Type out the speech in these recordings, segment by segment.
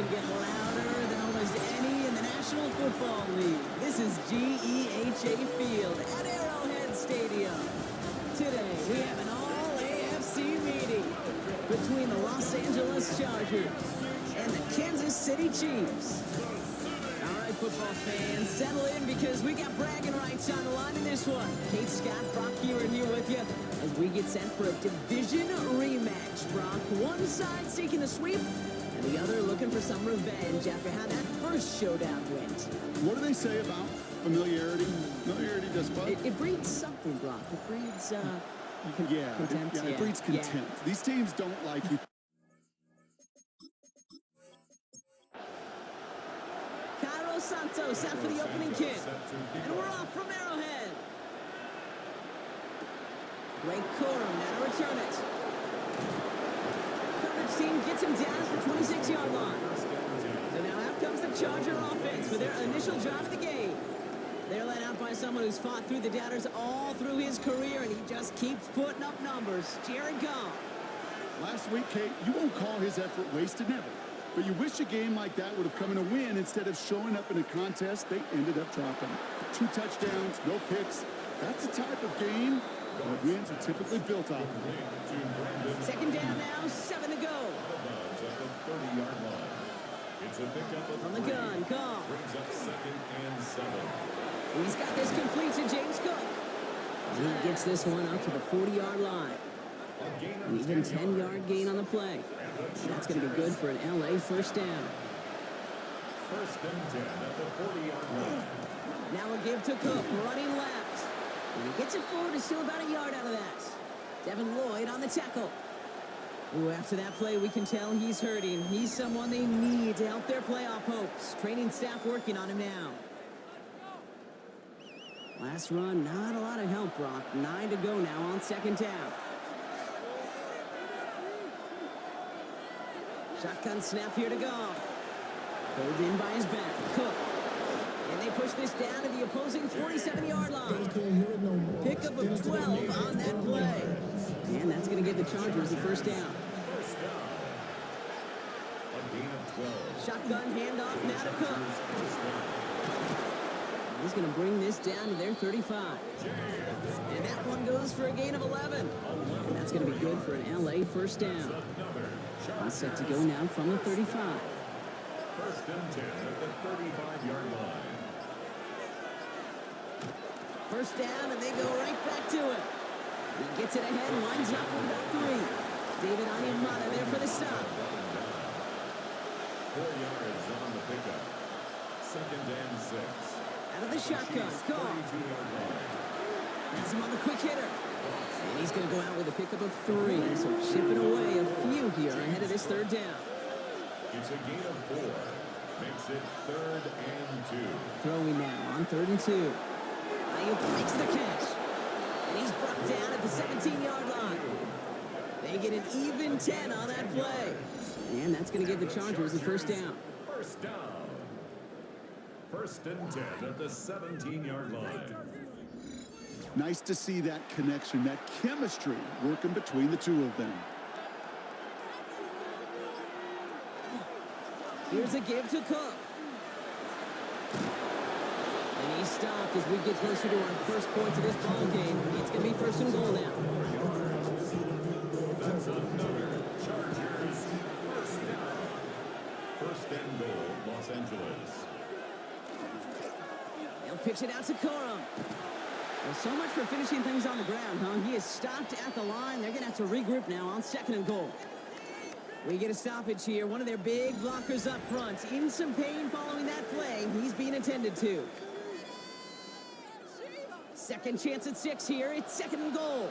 can get louder than almost any in the National Football League. This is GEHA Field at Arrowhead Stadium. Today, we have an all-AFC meeting between the Los Angeles Chargers and the Kansas City Chiefs. All right, football fans, settle in because we got bragging rights on the line in this one. Kate, Scott, Brock here with you as we get set for a division rematch. Brock, one side seeking a sweep, and the other looking for some revenge after how that first showdown went. What do they say about familiarity? Familiarity does what? It breeds something, Brock. It breeds, contempt. It breeds contempt. Yeah. These teams don't like you. Santos out for the opening kick. And we're off from Arrowhead. Blake Corum now to return it. Coverage team gets him down at the 26-yard line. So now out comes the Charger offense for their initial drive of the game. They're led out by someone who's fought through the doubters all through his career, and he just keeps putting up numbers. Jared Goff. Last week, Kate, you won't call his effort wasted, never. But you wish a game like that would have come in a win instead of showing up in a contest they ended up dropping. 2 touchdowns, no picks. That's the type of game that wins are typically built off of. Second down now, 7 to go. From the gun, Goff. He's got this complete to James Cook. And he gets this one up to the 40-yard line. An even 10-yard gain on the play. That's going to be good for an LA first down. First and 10 at the 40-yard line. Now a give to Cook, running left. And he gets it forward to still about a yard out of that. Devin Lloyd on the tackle. Ooh, after that play, we can tell he's hurting. He's someone they need to help their playoff hopes. Training staff working on him now. Last run, not a lot of help, Brock. 9 to go now on second down. Shotgun snap here to Goff. Pulled in by his back. Cook. And they push this down to the opposing 47-yard line. Pickup of 12 on that play. And that's going to give the Chargers the first down. A gain of 12. Shotgun handoff now to Cook. He's going to bring this down to their 35. And that one goes for a gain of 11. And that's going to be good for an LA first down. All set to go now from the 35. First and 10 at the 35-yard line. First down, and they go right back to it. He gets it ahead, lines up with about 3. David Onyemata there for the stop. 4 yards on the pickup. Second and 6. Out of the shotgun, Goff. That's him on the quick hitter. And he's going to go out with a pickup of 3. So chipping away a few here ahead of this third down. It's a gain of 4. Makes it 3rd and 2. Throwing now on 3rd and 2. Ayuk makes the catch. And he's brought down at the 17-yard line. They get an even 10 on that play. And that's going to give the Chargers the first down. First down. First and 10 at the 17-yard line. Nice to see that connection, that chemistry working between the two of them. Here's a give to Cook. And he's stopped as we get closer to our first points of this ball game. It's going to be first and goal now. That's another Chargers first down. First and goal, Los Angeles. They'll pitch it out to Corum. Well, so much for finishing things on the ground, huh? He is stopped at the line. They're going to have to regroup now on second and goal. We get a stoppage here. One of their big blockers up front. In some pain following that play. He's being attended to. Second chance at 6 here. It's second and goal.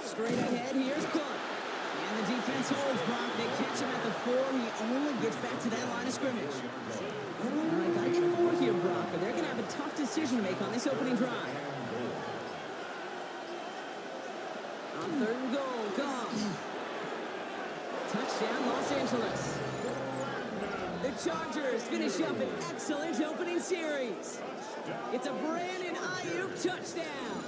Straight ahead, here's Cook. And the defense holds Brock. They catch him at the 4. He only gets back to that line of scrimmage. All right, got to get 4 here, Brock. But they're going to have a tough decision to make on this opening drive. On 3rd and goal, Goff. Touchdown, Los Angeles. The Chargers finish up an excellent opening series. It's a Brandon Ayuk touchdown.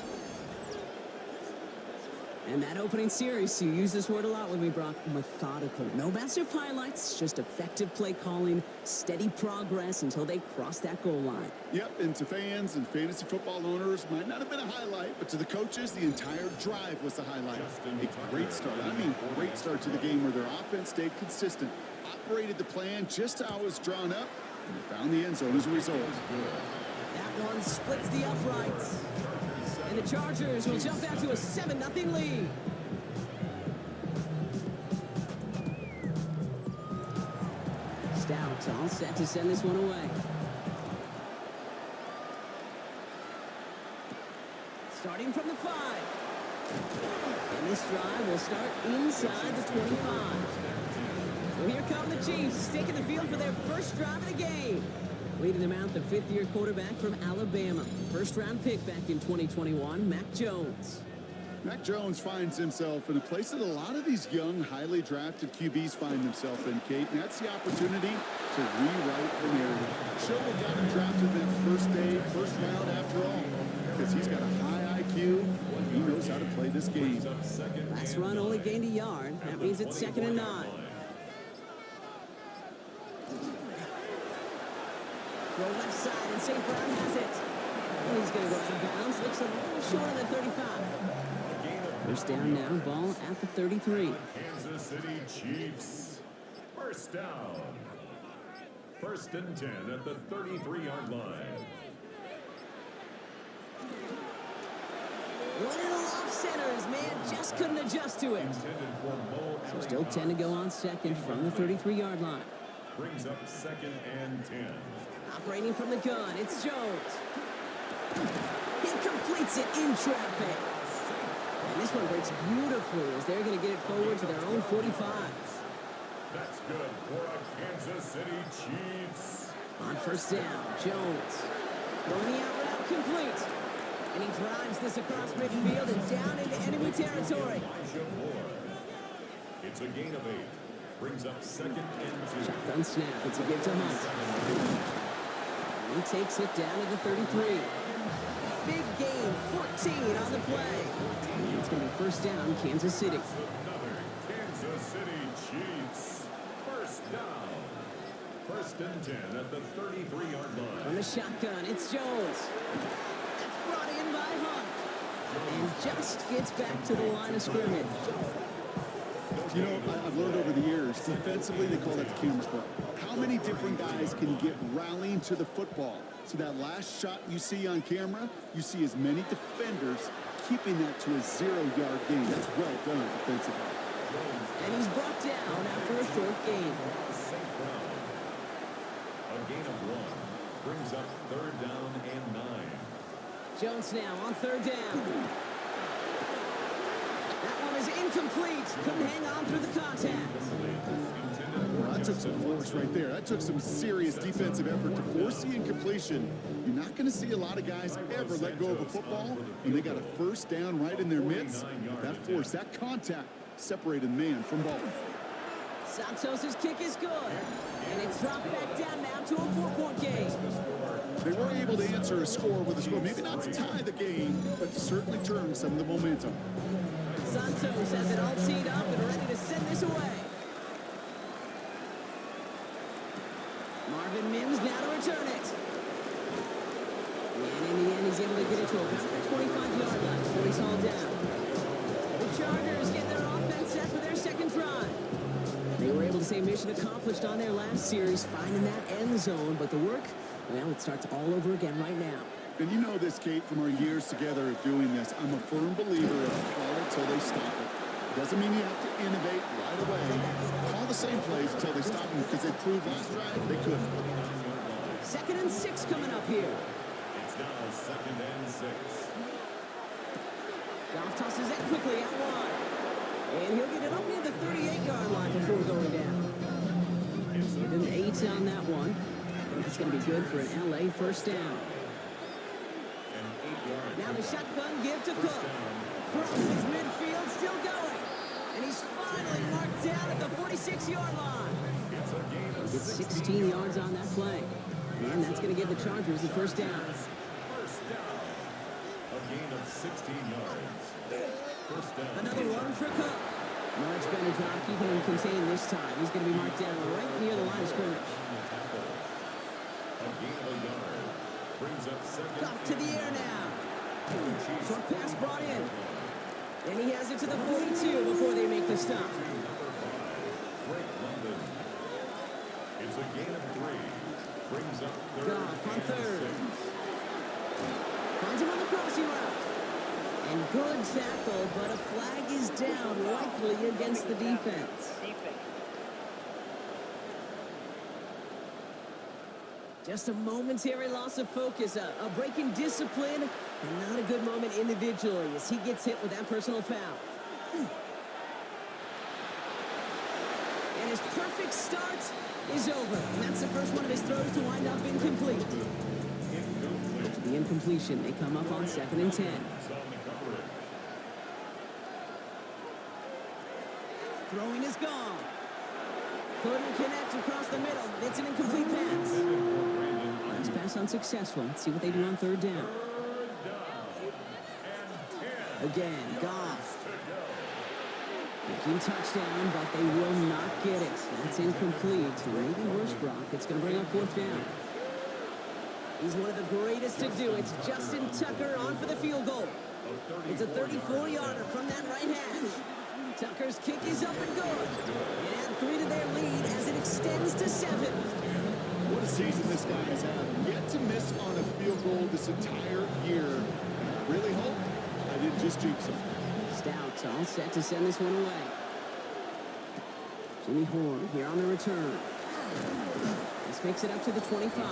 And that opening series, you use this word a lot with me, Brock, methodical. No massive highlights, just effective play calling, steady progress until they cross that goal line. Yep, and to fans and fantasy football owners, might not have been a highlight, but to the coaches, the entire drive was the highlight. A great start. I mean, great start to the game where their offense stayed consistent, operated the plan just how it was drawn up, and they found the end zone as a result. That one splits the uprights. And the Chargers will jump out to a 7-0 lead. Stout all set to send this one away. Starting from the 5. And this drive will start inside the 25. So here come the Chiefs, taking the field for their first drive of the game. Leading them out, the fifth-year quarterback from Alabama. First-round pick back in 2021, Mac Jones. Mac Jones finds himself in a place that a lot of these young, highly drafted QBs find themselves in, Kate, and that's the opportunity to rewrite the narrative. Show what got him drafted that first day, first round after all, because he's got a high IQ, and he knows how to play this game. Last run only gained a yard. That means it's 2nd and 9. Go left side, and St. Brown has it. Oh, he's going to go out of bounds. Looks a little short of the 35. First down now, ball at the 33. Kansas City Chiefs. First down. 1st and 10 at the 33-yard line. Little off center. His man just couldn't adjust to it. So still 10 to go on second from the 33-yard line. Brings up 2nd and 10. Operating from the gun, it's Jones. He completes it in traffic. And this one breaks beautifully as they're going to get it forward to their own 45. That's good for a Kansas City Chiefs. On first down, Jones going the out route complete. And he drives this across midfield and down into enemy territory. It's a gain of 8. Brings up 2nd and 2. Shotgun snap, it's a give to Hunt. He takes it down to the 33. Big gain, 14 on the play. And it's going to be first down, Kansas City. Another Kansas City Chiefs. First down. 1st and 10 at the 33-yard line. On the shotgun, it's Jones. That's brought in by Hunt. And just gets back to the line of scrimmage. You know, I've learned over the years, defensively, they call that the camera club. How many different guys can you get rallying to the football? So that last shot you see on camera, you see as many defenders keeping that to a 0-yard gain. That's well done defensively. And he's brought down after a short gain. A gain of 1. Brings up 3rd down and 9. Jones now on 3rd down. That one is incomplete. Couldn't hang on through the contact. Well, that took some force right there. That took some serious defensive effort to force the incompletion. You're not going to see a lot of guys ever let go of a football when they got a first down right in their midst. That force, that contact separated man from ball. Santos' kick is good. And it's dropped back down now to a 4-point game. They were able to answer a score with a score. Maybe not to tie the game, but to certainly turn some of the momentum. Santos has it all teed up and ready to send this away. Marvin Mims now to return it. And in the end, he's able to get it to about the 25-yard line before he's hauled down. The Chargers get their offense set for their second drive. They were able to say mission accomplished on their last series, finding that end zone, but the work, well, it starts all over again right now. And you know this, Kate, from our years together of doing this. I'm a firm believer of call it till they stop it. Doesn't mean you have to innovate right away. Call the same plays until they stop them because they proved last drive they couldn't. 2nd and 6 coming up here. It's now 2nd and 6. Goff tosses it quickly out wide. And he'll get it up near the 38-yard line before going down. Give him 8 on that one. And that's going to be good for an LA first down. Now the shotgun give to Cook. Crosses midfield, still going. And he's finally marked down at the 46-yard line. He gets 16 yards on that play. And that's going to give the Chargers the first down. First down. A gain of 16 yards. First down. Another one for Cook. Much better job keeping him contained this time. He's going to be marked down right near the line of scrimmage. A gain of a yard. Brings up second. Off to the air now. Short pass brought in. And he has it to the 42 before they make the stop. It's a gain of 3. Brings up third. Goff on third. Finds him on the crossing route. And good tackle, but a flag is down, likely against the defense. Just a momentary loss of focus, a break in discipline, and not a good moment individually as he gets hit with that personal foul. And his perfect start is over. And that's the first one of his throws to wind up incomplete. After the incompletion, they come up on 2nd and 10. Throwing is gone. Couldn't connect across the middle. It's an incomplete pass. Last pass unsuccessful. Let's see what they do on 3rd down. Again, Goff. Making touchdown, but they will not get it. That's incomplete. Maybe worse, Brock. It's going to bring up 4th down. He's one of the greatest to do. It's Justin Tucker on for the field goal. It's a 34-yarder from that right hash. Tucker's kick is up and good. And add 3 to their lead as it extends to 7. What a season this guy has had. Yet to miss on a field goal this entire year. And I really hope I didn't just jinx him. Stouts all set to send this one away. Jimmy Horn here on the return. This makes it up to the 25.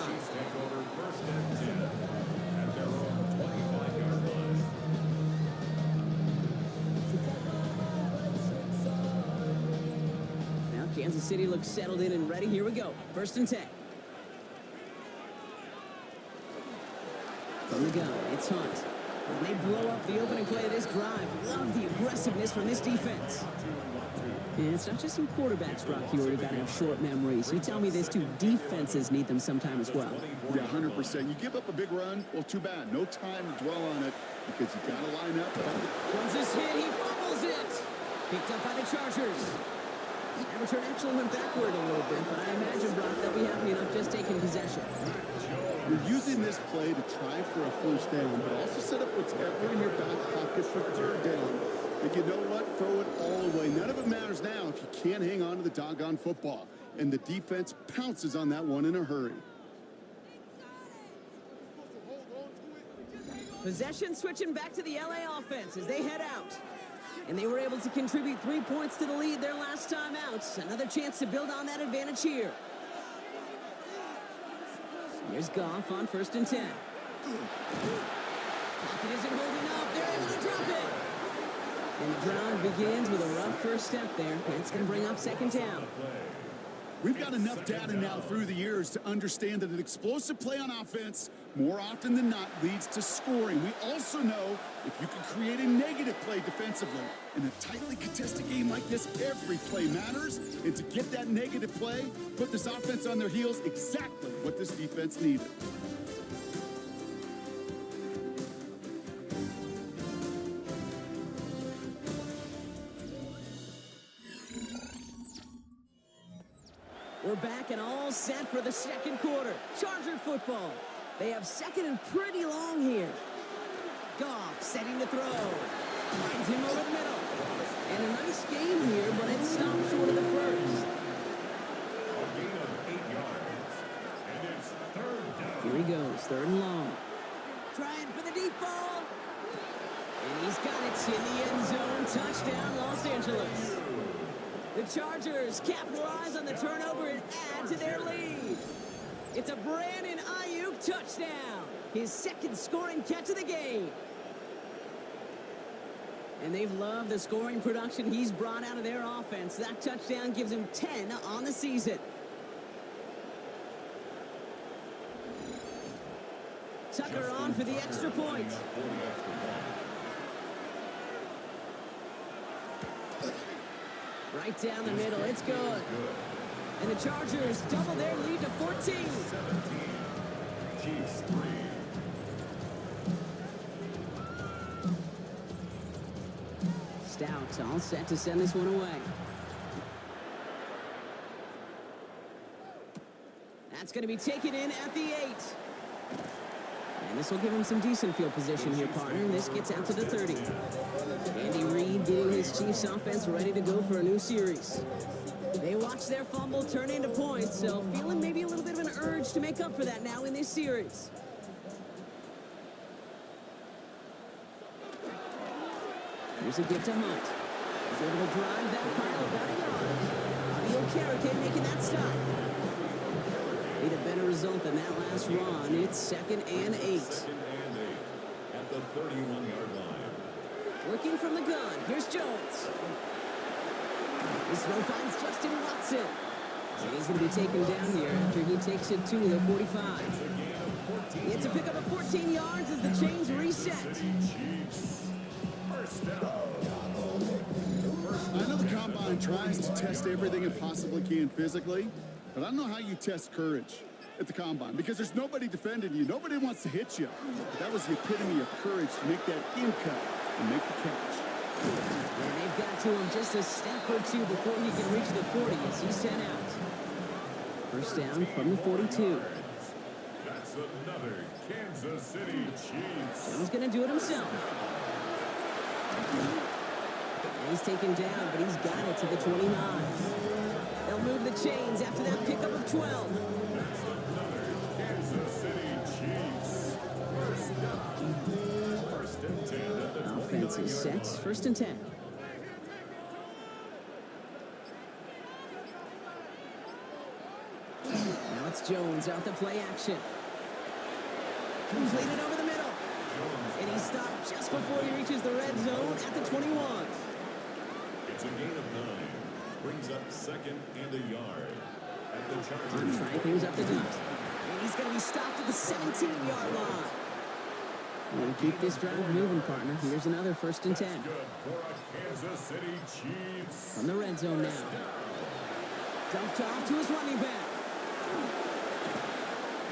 Now Kansas City looks settled in and ready. Here we go. 1st and 10. From the gun, it's Hunt. And they blow up the opening play of this drive. Love the aggressiveness from this defense. And it's not just some quarterbacks, Brock, you already got to have short memories. You tell me this too, defenses need them sometime as well. Yeah, 100%. You give up a big run, well, too bad. No time to dwell on it because you got to line up. Once this hit, he fumbles it. Picked up by the Chargers. That return actually went backward a little bit, but I imagine, Brock, they'll be happy enough just taking possession. You're using this play to try for a 1st down, but also set up whatever in your back pocket for 3rd down. But you know what? Throw it all away. None of it matters now if you can't hang on to the doggone football. And the defense pounces on that one in a hurry. Possession switching back to the LA offense as they head out. And they were able to contribute 3 points to the lead their last time out. Another chance to build on that advantage here. Here's Goff on 1st and 10. Pocket isn't holding up. They're able to drop it. And the drive begins with a rough first step there. It's going to bring up 2nd down. We've got enough data now through the years to understand that an explosive play on offense, more often than not, leads to scoring. We also know if you can create a negative play defensively. In a tightly contested game like this, every play matters. And to get that negative play, put this offense on their heels, exactly what this defense needed. We're back and all set for the 2nd quarter. Charger football. They have 2nd and pretty long here. Goff setting to throw. Finds him over the middle. And a nice game here, but it stopped short of the 1st. A gain of 8 yards. And it's 3rd down. Here he goes, 3rd and long. Trying for the deep ball. And he's got it in the end zone. Touchdown, Los Angeles. The Chargers capitalize on the turnover and add to their lead. It's a Brandon Ayuk touchdown. His 2nd scoring catch of the game. And they've loved the scoring production he's brought out of their offense. That touchdown gives him 10 on the season. Tucker on for the extra point. Right down the middle, it's good. And the Chargers double their lead to 14. 17. Chiefs 3. stretched out, all set to send this one away. That's going to be taken in at the 8. And this will give him some decent field position here, partner. This gets out to the 30. Andy Reid getting his Chiefs offense ready to go for a new series. They watch their fumble turn into points, so feeling maybe a little bit of an urge to make up for that now in this series. Here's a gift to Hunt. He's able to drive that pile about a yard. Bobby Okereke making that stop. Need a better result than that last run. It's 2nd and 8. 2nd and 8 at the 31-yard line. Working from the gun. Here's Jones. This throw finds Justin Watson. And he's going to be taken down here after he takes it to the 45. It's a pickup of 14 yards as the chains reset. I know the Combine tries to test everything it possibly can physically, but I don't know how you test courage at the Combine because there's nobody defending you. Nobody wants to hit you. But that was the epitome of courage to make that in cut and make the catch. And they've got to him just a step or two before he can reach the 40 as he's sent out. First down from the 42. That's another Kansas City Chiefs. Jones going to do it himself. And he's taken down, but he's got it to the 29. They'll move the chains after that pickup of 12. That's another Kansas City Chiefs. First down. 1st and 10 at the 29-yard Offense is set. line. 1st and 10. Now it's Jones out the play action. Completed over the middle. And he stopped just before he reaches the red zone at the 21. It's a gain of 9. Brings up 2nd and a yard at the Chargers. Trying things up the gut. And he's going to be stopped at the 17-yard line. And keep this drive moving, partner. Here's another 1st and 10. Good for a Kansas City Chiefs. From the red zone now. Dumped off to his running back.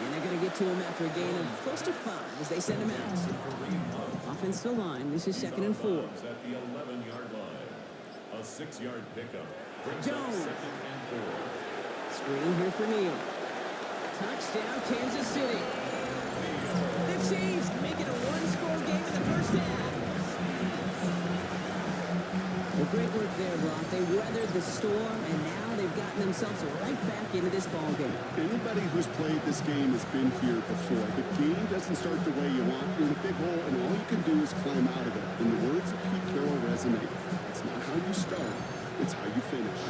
And they're going to get to him after a gain of close to 5 as they send him out. Offensive line. This is 2nd and 4. At the 11-yard line. A 6-yard pickup. Brings up Jones. 2nd and 4. Screen here for Neal. Touchdown, Kansas City. The Chiefs make it a one-score game in the first half. Well, great work there, Brock. They weathered the storm, and now they've gotten themselves right back into this ball game. Anybody who's played this game has been here before. The game doesn't start the way you want. You're in a big hole, and all you can do is climb out of it. In the words of Pete Carroll resonate, it's not how you start, it's how you finish.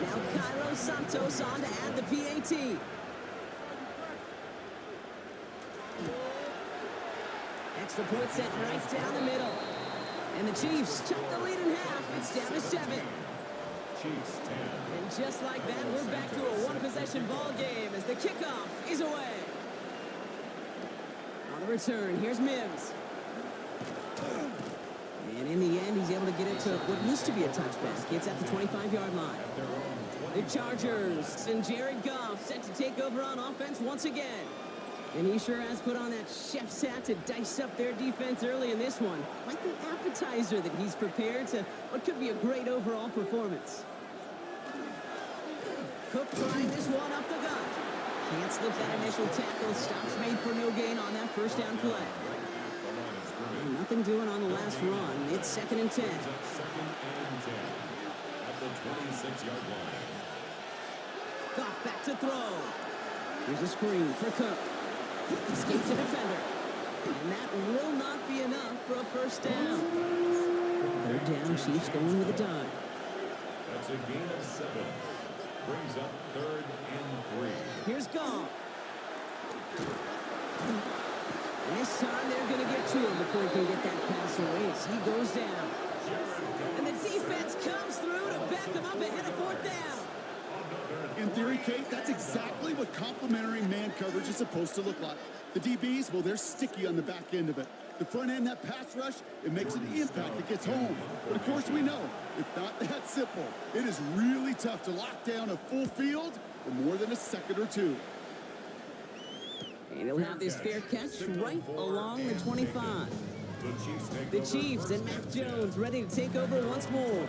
Now Cairo Santos on to add the PAT. Extra point set right down the middle. And the Chiefs chop the lead in half. It's down to 7. Chiefs 10. And just like that, we're back to a one-possession ball game as the kickoff is away. On the return, here's Mims. And in the end, he's able to get it to what used to be a touchback. It's at the 25-yard line. The Chargers and Jared Goff set to take over on offense once again. And he sure has put on that chef's hat to dice up their defense early in this one. Quite the appetizer that he's prepared to what could be a great overall performance. Cook trying this one up the gut. Can't slip that initial tackle. Stops made for no gain on that first down play. And nothing doing on the last run. It's 2nd and 10. 2nd and 10 at the 26-yard line. Goff back to throw. Here's a screen for Cook. Escapes a defender. And that will not be enough for a first down. 3rd down, Chiefs going with a dive. That's a gain of 7. Brings up 3rd and 3. Here's Goff. And this time they're going to get to him before he can get that pass away as he goes down. And the defense comes through to back him up ahead of 4th down. In theory, Kate, that's exactly what complementary man coverage is supposed to look like. The DBs, well, they're sticky on the back end of it. The front end, that pass rush, it makes an impact. It gets home. But of course we know, it's not that simple. It is really tough to lock down a full field for more than a second or two. And he'll have this fair catch right along the 25. The Chiefs and Mac Jones ready to take over once more.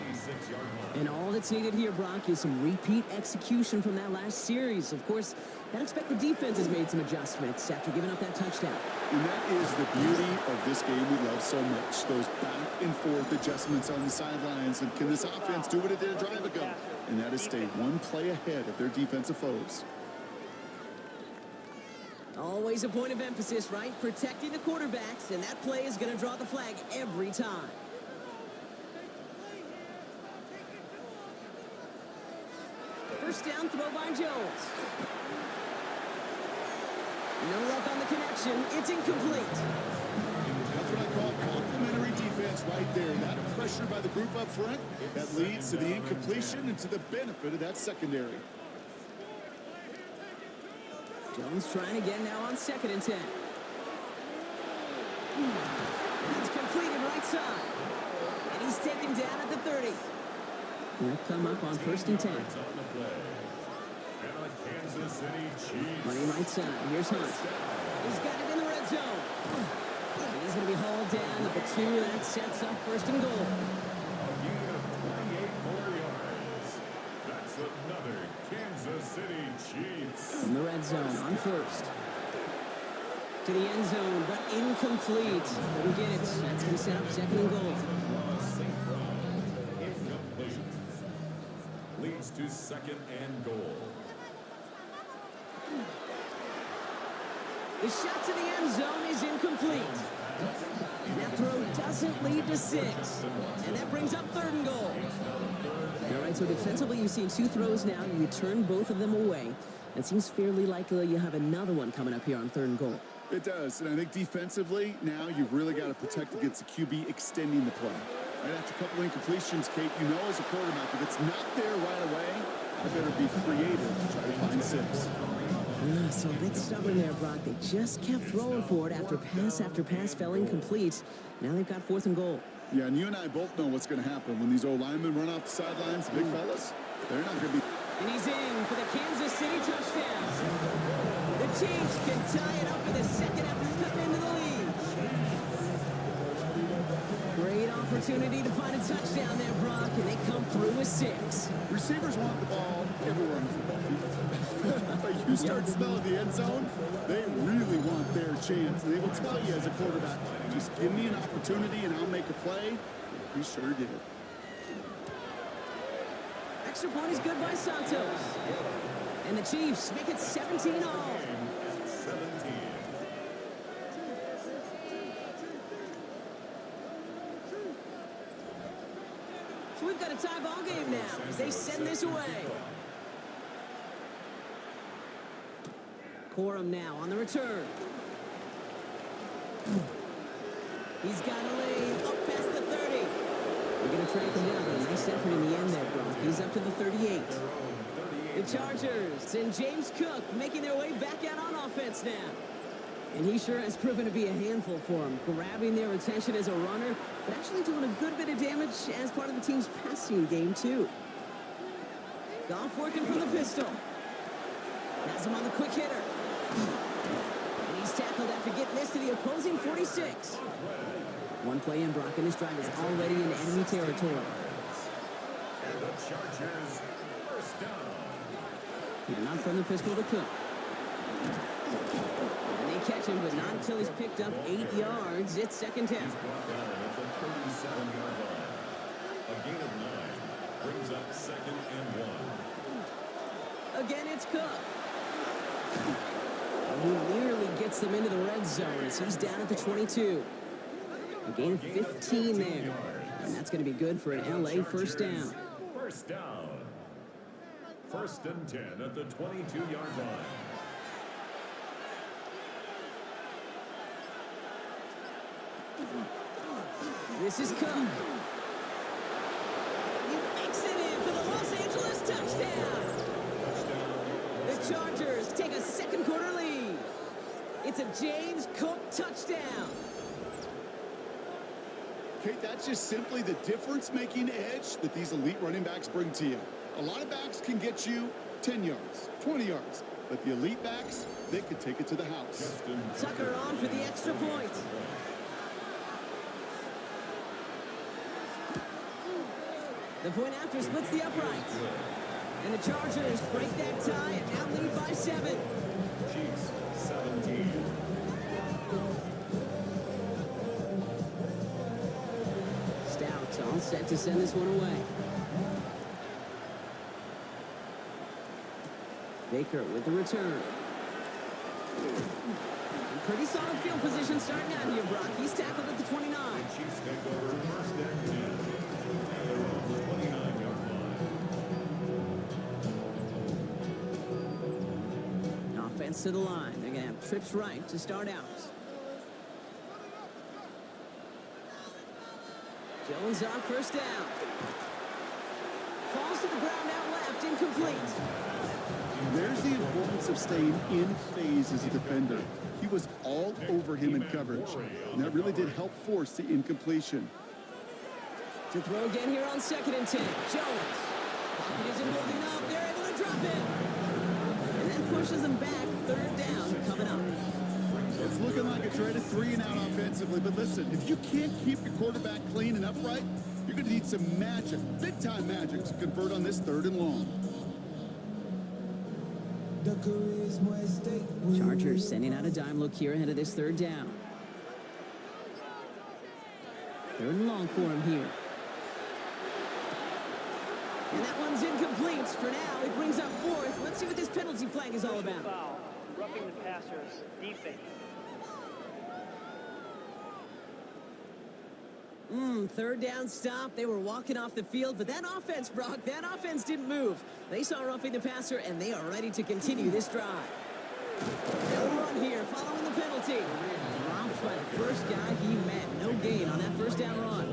And all that's needed here, Brock, is some repeat execution from that last series. Of course, I'd expect the defense has made some adjustments after giving up that touchdown. And that is the beauty of this game we love so much. Those back and forth adjustments on the sidelines. And can this offense do what it did a drive ago? And that is stay one play ahead of their defensive foes. Always a point of emphasis, right? Protecting the quarterbacks, and that play is going to draw the flag every time. First down, throw by Jones. No luck on the connection. It's incomplete. That's what I call complimentary defense right there. That pressure by the group up front, that leads to the incompletion and to the benefit of that secondary. Jones trying again now on 2nd and 10. It's completed right side. And he's taken down at the 30. They'll come up on 1st and 10. Money right side. Here's Hunt. He's got it in the red zone. And he's going to be hauled down at the 2. That sets up 1st and goal. That's another Kansas City Chiefs. From the red zone on 1st. To the end zone, but incomplete. Couldn't get it. That's going to set up 2nd and goal. Incomplete. Leads to 2nd and goal. The shot to the end zone is incomplete. And that throw doesn't lead to 6. And that brings up 3rd and goal. All right, so defensively you've seen 2 throws now. You return both of them away. It seems fairly likely you have another one coming up here on 3rd and goal. It does, and I think defensively, now you've really got to protect against the QB extending the play. Right after a couple incompletions, Kate, you know as a quarterback, if it's not there right away, I better be creative to try to find 6. So a bit stubborn there, Brock. They just kept throwing for it after pass fell incomplete. Now they've got 4th and goal. Yeah, and you and I both know what's going to happen when these old linemen run off the sidelines, big fellas. They're not going to be... And he's in for the Kansas City touchdown. The Chiefs can tie it up for the 2nd after cutting into the lead. Great opportunity to find a touchdown there, Brock, and they come through with 6. Receivers want the ball everywhere on the football field. But you start smelling the end zone, they really want their chance. And they will tell you as a quarterback, just give me an opportunity and I'll make a play. He sure did. Extra point is good by Santos. And the Chiefs make it 17 all. 17. So we've got a tie ball game now as they send this away. Corum now on the return. He's got a lane up past the 30. We're going to track him down, but a nice effort in the end there, Brock. He's up to the 38. The Chargers and James Cook making their way back out on offense now. And he sure has proven to be a handful for him, grabbing their attention as a runner, but actually doing a good bit of damage as part of the team's passing game, too. Goff working from the pistol. Has him on the quick hitter. And he's tackled after getting this to the opposing 46. One play in, Brock, and this drive is already in enemy territory. And the Chargers, first down. And not from the pistol to Cook. And they catch him, but not until he's picked up 8 yards. It's 2nd down. He's brought down at the 37-yard line. A gain of 9 brings up 2nd and 1. Again, it's Cook. And he nearly gets them into the red zone as he's down at the 22. A gain of 15 there. And that's going to be good for an LA first down. First down. 1st and 10 at the 22-yard line. This is Cook. He makes it in for the Los Angeles touchdown. The Chargers take a 2nd quarter lead. It's a James Cook touchdown. Kate, that's just simply the difference-making edge that these elite running backs bring to you. A lot of backs can get you 10 yards, 20 yards, but the elite backs, they can take it to the house. Tucker on for the extra point. The point after splits the uprights. And the Chargers break that tie and now lead by 7. Chiefs 17. Stout all set to send this one away. Baker with the return. Pretty solid field position starting out here, Brock. He's tackled at the 29. Chiefs take over first and 10. And they're on the 29-yard line. Offense to the line. They're going to have trips right to start out. Jones on first down. Falls to the ground out left, incomplete. There's the importance of staying in phase as a defender. He was all over him in coverage, and that really did help force the incompletion. To throw again here on 2nd and 10. Jones. Pocket isn't holding up. They're able to drop it. And that pushes them back. 3rd down coming up. It's looking like a dreaded 3-and-out offensively, but listen, if you can't keep your quarterback clean and upright, you're going to need some magic, big-time magic, to convert on this 3rd and long. Chargers sending out a dime look here ahead of this 3rd down. 3rd and long for him here. And that one's incomplete for now. It brings up 4th. Let's see what this penalty flag is all about. Foul, roughing the passer's defense. 3rd down stop. They were walking off the field, but that offense, Brock, that offense didn't move. They saw roughing the passer, and they are ready to continue this drive. They'll run here following the penalty. Dropped by the first guy he met. No gain on that 1st down run.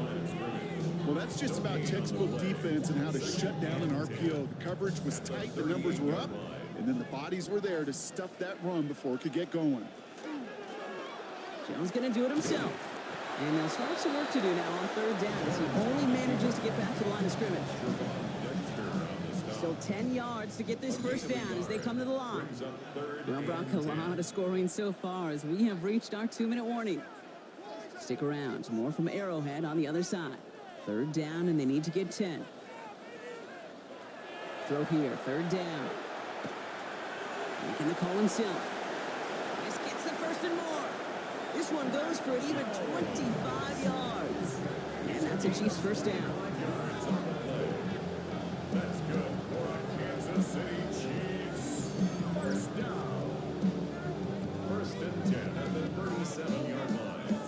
Well, that's just about textbook defense and how to shut down an RPO. The coverage was tight, the numbers were up, and then the bodies were there to stuff that run before it could get going. Jones going to do it himself. And they'll start some work to do now on 3rd down as he only manages to get back to the line of scrimmage. Still 10 yards to get this 1st down as they come to the line. Well, Brock, a lot of scoring so far as we have reached our 2-minute warning. Stick around. More from Arrowhead on the other side. 3rd down, and they need to get 10. Throw here. 3rd down. Making the call himself. This gets the 1st and more. This one goes for an even 25 yards. And that's a Chiefs 1st down. That's good for a Kansas City Chiefs. 1st down. 1st and 10 at the 37-yard line.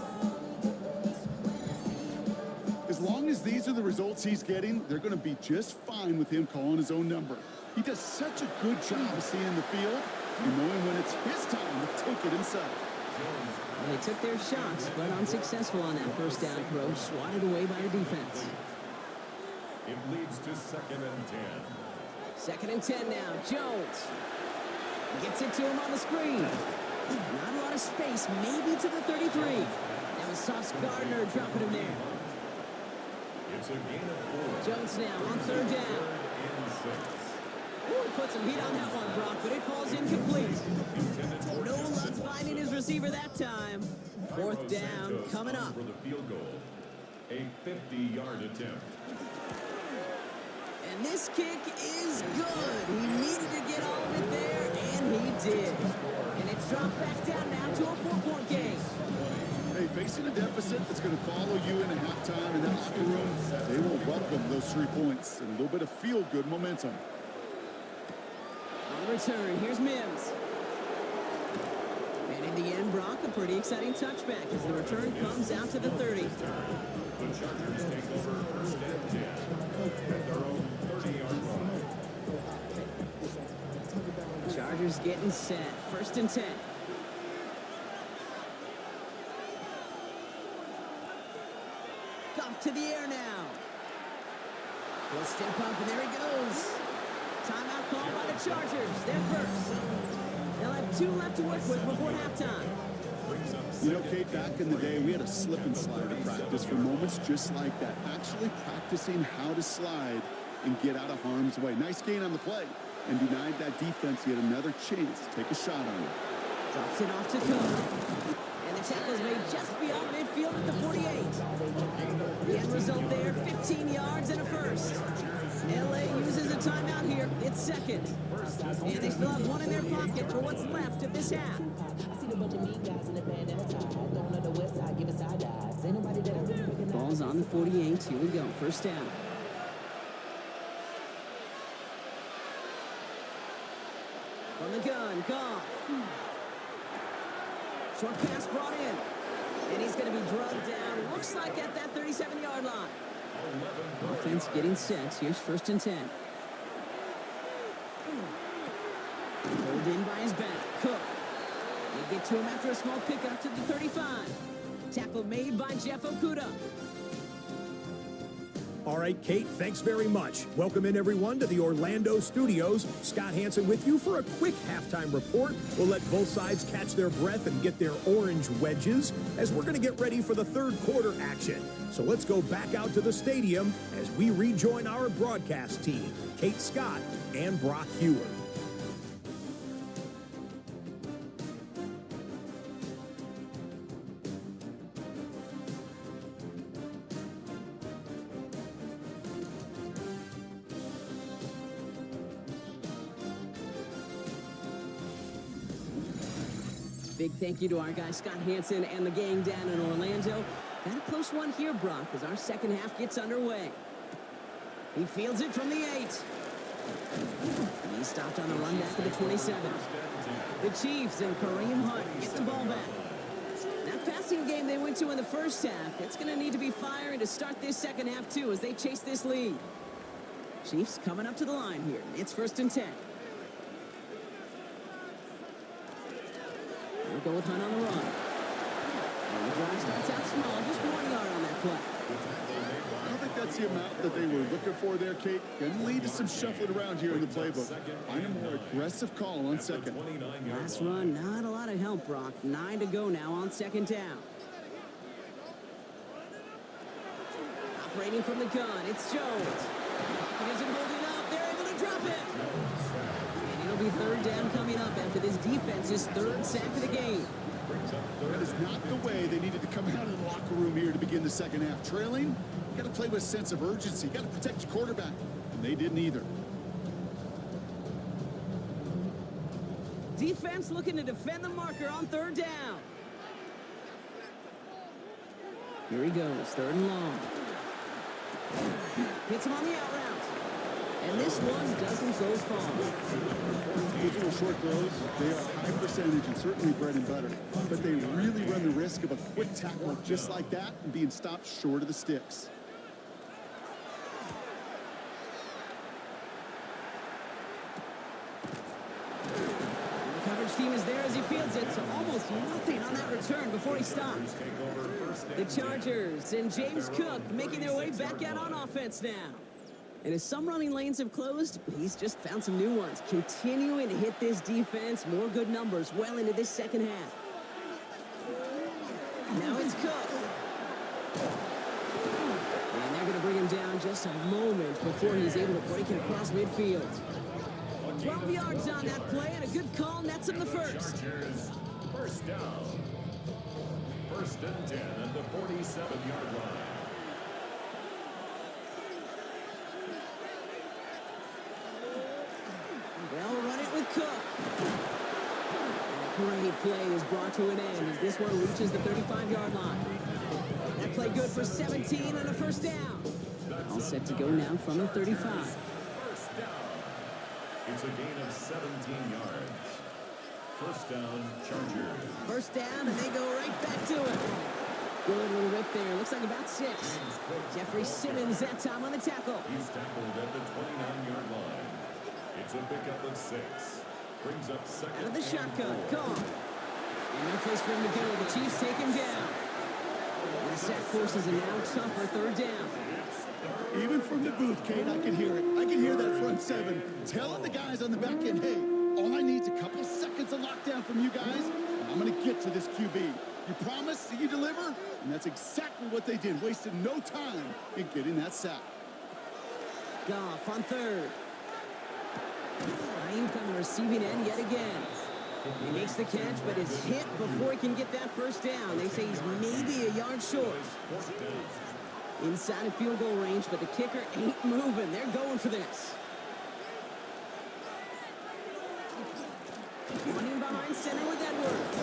As long as these are the results he's getting, they're going to be just fine with him calling his own number. He does such a good job of seeing the field and knowing when it's his time to take it himself. They took their shots, but unsuccessful on that 1st down throw, swatted away by the defense. It leads to 2nd and 10. 2nd and 10 now. Jones gets it to him on the screen. Not a lot of space, maybe to the 33. That was Sauce Gardner dropping him there. It's a gain of 4. Jones now on 3rd down. And 6. Ooh, put some heat on that one, Brock, but it falls incomplete. No luck finding his receiver that time. 4th down coming up. For the field goal. A 50-yard attempt. And this kick is good. He needed to get all of it there, and he did. And it's dropped back down now to a 4-point game. Hey, facing a deficit that's going to follow you into halftime in that locker room, they will welcome those 3 points and a little bit of feel-good momentum. On the return, here's Mims. And in the end, Brock, a pretty exciting touchback as the return comes out to the 30. The Chargers take over 1st and 10 at their own 30-yard line. Chargers getting set. 1st and 10. Off to the air now. He'll step up, and there he goes. Timeout called by the Chargers. They're first. They'll have 2 left to work with before halftime. You know, Kate, back in the day, we had a slip and slide to practice for moments just like that. Actually practicing how to slide and get out of harm's way. Nice gain on the play. And denied that defense yet another chance to take a shot on it. Drops it off to Cook. And the tackle's made just beyond midfield at the 48. The end result there, 15 yards and a first. LA uses a timeout here. It's second. And they still have one in their pocket for what's left of this half. Ball's on the 48. Here we go. First down. From the gun, Goff. Short pass brought in. And he's going to be drugged down. Looks like at that 37-yard line. Offense getting set. Here's first and 10. Pulled in by his back. Cook. They get to him after a small pickup to the 35. Tackle made by Jeff Okuda. All right, Kate, thanks very much. Welcome in, everyone, to the Orlando studios. Scott Hansen with you for a quick halftime report. We'll let both sides catch their breath and get their orange wedges as we're going to get ready for the third quarter action. So let's go back out to the stadium as we rejoin our broadcast team, Kate Scott and Brock Hewer. Big thank you to our guy Scott Hansen and the gang down in Orlando. Got a close one here, Brock, as our second half gets underway. He fields it from the 8. He stopped on the run back of the 27. The Chiefs and Kareem Hunt get the ball back. That passing game they went to in the first half, it's going to need to be firing to start this second half, too, as they chase this lead. Chiefs coming up to the line here. It's first and 10. We'll go with Hunt on the run. And the drive starts out small, just 1 yard on that play. I don't think that's the amount that they were looking for there, Kate. Can lead to some shuffling around here in the playbook. Find a more aggressive call on second. Last run, not a lot of help, Brock. 9 to go now on second down. Operating from the gun, it's Jones. Pocket isn't holding up. They're able to drop it. And it'll be third down coming up after this defense's third sack of the game. That is not the way they needed to come out of the locker room here to begin the second half. Trailing, you got to play with a sense of urgency. You got to protect your quarterback. And they didn't either. Defense looking to defend the marker on third down. Here he goes, third and long. Hits him on the out route. And this one doesn't go far. Digital short throws, they are high percentage and certainly bread and butter. But they really run the risk of a quick tackle just like that and being stopped short of the sticks. The coverage team is there as he fields it, so almost nothing on that return before he stops. The Chargers and James Cook making their way back out on offense now. And as some running lanes have closed, he's just found some new ones, continuing to hit this defense more good numbers well into this second half. Now it's Cook. And they're going to bring him down just a moment before he's able to break it across midfield. 12 yards on that play, and a good call nets him the first. First down. First and 10 at the 47-yard line. They'll run it with Cook. And a great play is brought to an end as this one reaches the 35-yard line. That play good for 17 and a first down. All set to go now from the 35. First down. It's a gain of 17 yards. First down, Chargers. First down, and they go right back to it. Good little rip there. Looks like about 6. Jeffrey Simmons that time on the tackle. He's tackled at the 29-yard line. It's a pickup of 6. Brings up second. Out of the shotgun. Gone. And no place for him to go. The Chiefs take him down. And the sack forces a now tougher third down. Even from the booth, Kate, I can hear it. I can hear that front seven telling the guys on the back end, hey, all I need is a couple seconds of lockdown from you guys, and I'm going to get to this QB. You promise that you deliver? And that's exactly what they did, wasted no time in getting that sack. Goff on third. Ayuk on the receiving end yet again. He makes the catch, but is hit before he can get that first down. They say he's maybe a yard short. Inside of field goal range, but the kicker ain't moving. They're going for this. Running behind center with Edwards.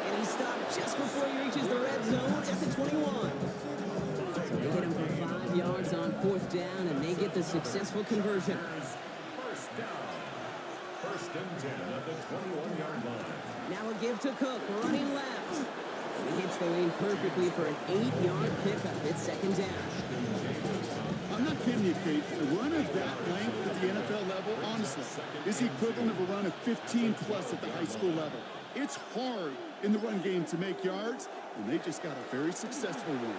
And he stopped just before he reaches the red zone at the 21. So they hit him for 5 yards on 4th down, and they get the successful conversion. First down. First and 10 at the 21-yard line. Now a give to Cook, running left. He hits the lane perfectly for an 8-yard pickup. It's 2nd down. I'm not kidding you, Kate. A run of that length at the NFL level, honestly, is the equivalent of a run of 15-plus at the high school level. It's hard in the run game to make yards, and they just got a very successful one.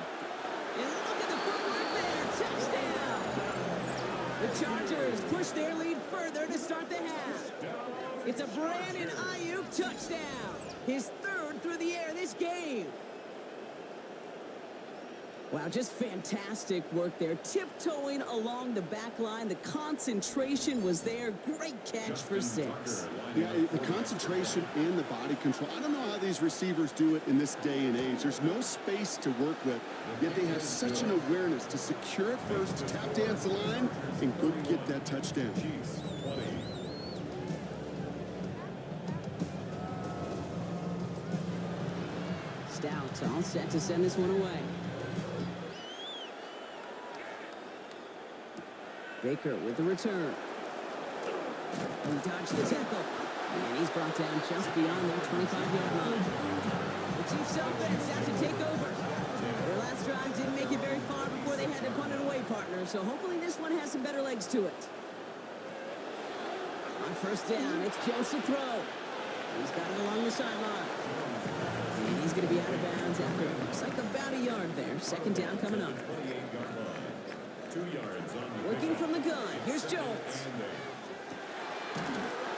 And look at the footwork there. Touchdown! The Chargers push their lead further to start the half. It's a Brandon Ayuk touchdown. His 3rd through the air this game. Wow, just fantastic work there. Tiptoeing along the back line. The concentration was there. Great catch for 6. Yeah, the concentration and the body control. I don't know how these receivers do it in this day and age. There's no space to work with, yet they have such an awareness to secure it first, to tap dance the line, and go get that touchdown. Stout all set to send this one away. Baker with the return. He dodged the tackle. And he's brought down just beyond that 25-yard line. The Chiefs offense out to take over. Their last drive didn't make it very far before they had to punt it away, partner. So hopefully this one has some better legs to it. On 1st down, it's Joseph throw. He's got it along the sideline. And he's going to be out of bounds after it looks like about a yard there. 2nd down coming up. 2 yards on the Working from the gun. Here's Jones.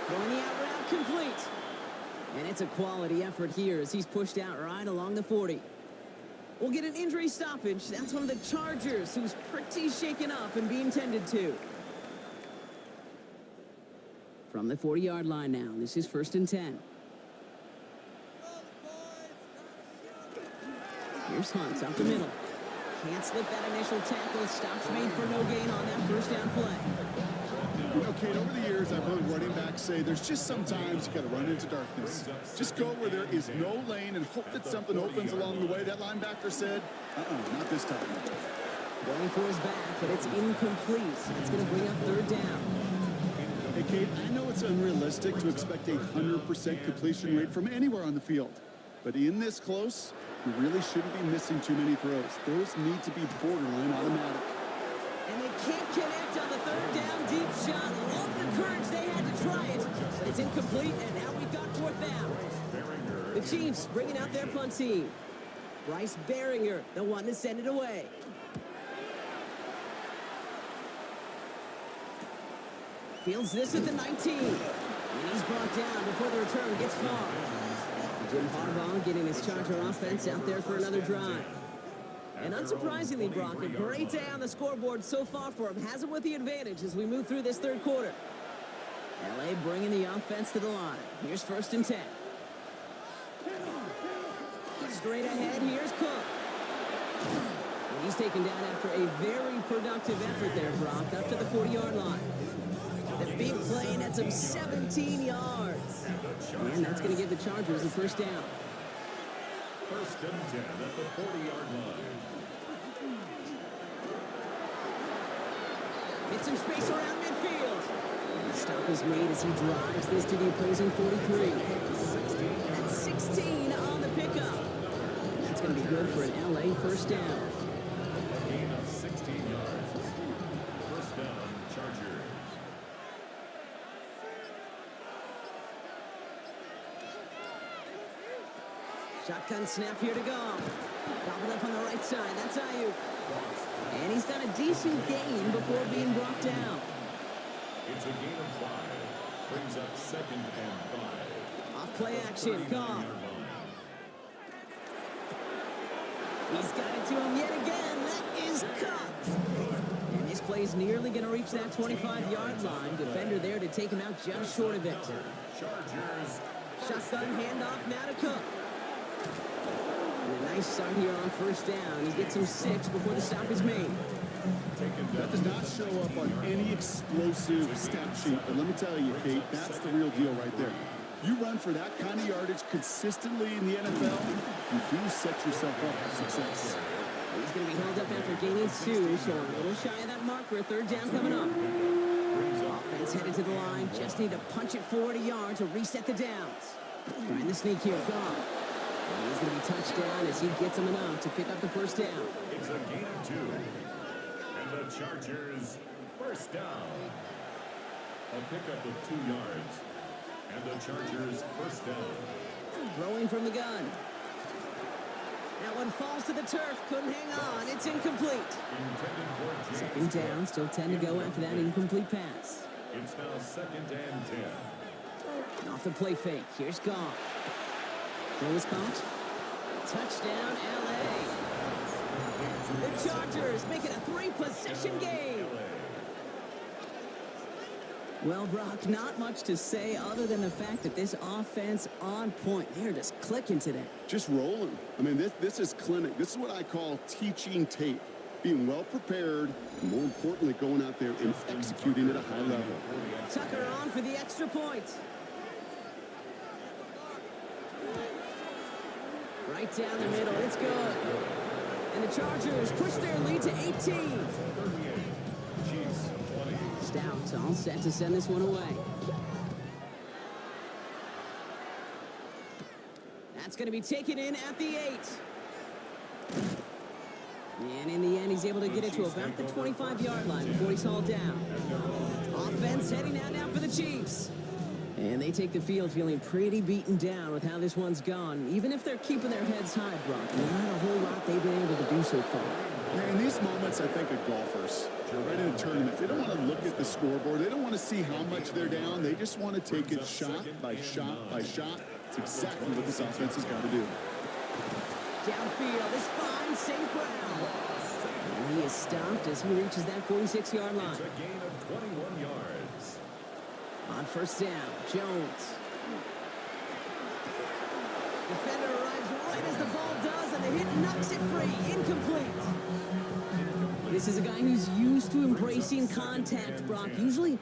Throwing the out route complete. And it's a quality effort here as he's pushed out right along the 40. We'll get an injury stoppage. That's one of the Chargers who's pretty shaken up and being tended to. From the 40-yard line now. This is 1st and 10. Here's Hunt up the middle. Can't slip that initial tackle. Stops made for no gain on that 1st down play. You know, Kate, over the years, I've heard running backs say there's just sometimes you got to run into darkness. Just go where there is no lane and hope that something opens along the way. That linebacker said, not this time. Going for his back, but it's incomplete. It's going to bring up 3rd down. Hey, Kate, I know it's unrealistic to expect a 100% completion rate from anywhere on the field. But in this close, you really shouldn't be missing too many throws. Those need to be borderline automatic. And they can't connect on the 3rd down deep shot. Love the courage they had to try it. But it's incomplete, and now we've got 4th down. The Chiefs bringing out their punt team. Bryce Behringer, the one to send it away. Fields this at the 19. And he's brought down before the return gets far. Jim Harbaugh getting his Charger offense out there for another drive. And unsurprisingly, Brock, a great day on the scoreboard so far for him. Has him with the advantage as we move through this 3rd quarter. LA bringing the offense to the line. Here's 1st and 10. Straight ahead, here's Cook. And he's taken down after a very productive effort there, Brock, up to the 40-yard line. The big play nets him 17 yards. And that's going to give the Chargers the 1st down. 1st and 10 at the 40-yard line. Get some space around midfield. And the stop is made as he drives this to the opposing 43. That's 16 on the pickup. And that's going to be good for an LA 1st down. A gain of 16 yards. 1st down, Chargers. Shotgun snap here to go. Gobbled up on the right side. That's Ayuk. And he's got a decent gain before being brought down. It's a gain of 5. Brings up 2nd and 5. Off play action. Goff. He's got it to him yet again. That is cut. And this play's nearly going to reach that 25-yard line. Defender there to take him out just short of it. Chargers Shotgun handoff now to Cook. And a nice start here on first down. He gets him 6 before the stop is made. That does not show up on any explosive stat sheet, but let me tell you, Kate, that's the real deal right there. You run for that kind of yardage consistently in the NFL, you do set yourself up for success. He's going to be held up after gaining 2, so a little shy of that marker. Third down coming up. Offense headed to the line. Just need to punch it forward a yard to reset the downs. Trying the sneak here. Goff. And he's going to be touchdown as he gets him enough to pick up the first down. It's a gain of 2. And the Chargers first down. A pickup of 2 yards. And the Chargers first down. Throwing from the gun. That one falls to the turf. Couldn't hang on. It's incomplete. Second down. Still 10 to go after that incomplete pass. It's now 2nd and 10. Off the play fake. Here's Goff. Throw is caught. Touchdown, L.A. The Chargers make it a 3-possession game. Well, Brock, not much to say other than the fact that this offense on point. They're just clicking today. Just rolling. I mean, this is clinic. This is what I call teaching tape. Being well prepared, and more importantly, going out there and executing at a high level. Tucker on for the extra point. Right down the middle. It's good. And the Chargers push their lead to 18. Stout all set to send this one away. That's going to be taken in at the 8. And in the end, he's able to get it to about the 25-yard line before he's hauled down. Offense heading out now for the Chiefs. And they take the field feeling pretty beaten down with how this one's gone. Even if they're keeping their heads high, Brock, not a whole lot they've been able to do so far. Yeah, in these moments, I think of golfers. They're right in a tournament. They don't want to look at the scoreboard. They don't want to see how much they're down. They just want to take it shot by shot by shot. It's exactly what this offense has got to do. Downfield is fine, St. Brown. And he is stopped as he reaches that 46-yard line. It's a gain of 21 yards. On first down, Jones. Defender arrives right as the ball does, and the hit knocks it free. Incomplete. This is a guy who's used to embracing contact, Brock. Usually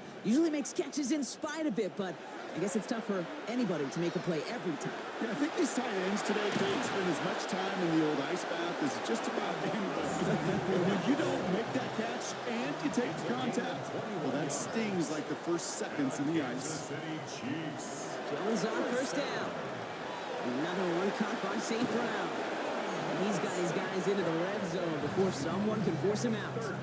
makes catches in spite of it, but I guess it's tough for anybody to make a play every time. Yeah, I think these tight ends today, Kate, spend as much time in the old ice bath as just about anybody. And when you don't make that catch and you take the contact, well, that stings like the first seconds in the ice. Jones on first down. Another one caught by St. Brown. And he's got his guys into the red zone before someone can force him out.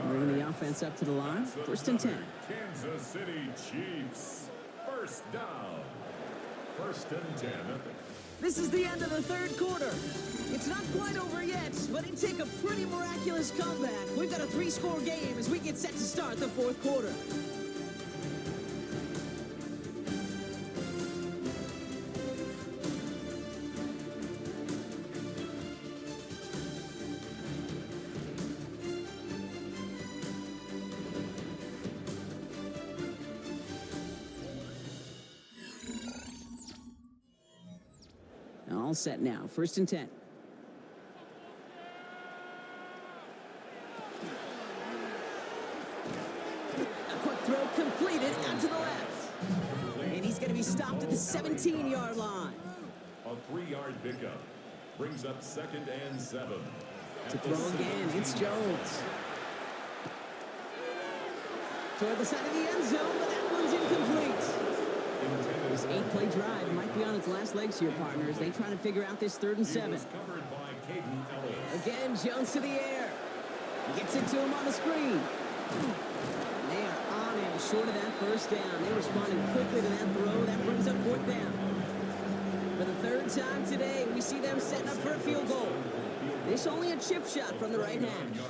Bringing the offense up to the line. First and 10. Kansas City Chiefs. First down. First and 10. This is the end of the third quarter. It's not quite over yet, but it'd take a pretty miraculous comeback. We've got a 3-score game as we get set to start the fourth quarter. All set now. First and 10. A quick throw completed out to the left. And he's going to be stopped at the 17-yard line. A 3-yard pickup brings up 2nd and 7. To throw again, it's Jones. Toward the side of the end zone, but that one's incomplete. This 8-play drive might be on its last legs here, partners. They try to figure out this 3rd and 7. Again, Jones to the air. Gets it to him on the screen. And they are on him short of that first down. They responded quickly to that throw. That brings up 4th down. For the 3rd time today, we see them setting up for a field goal. This only a chip shot from the right hash.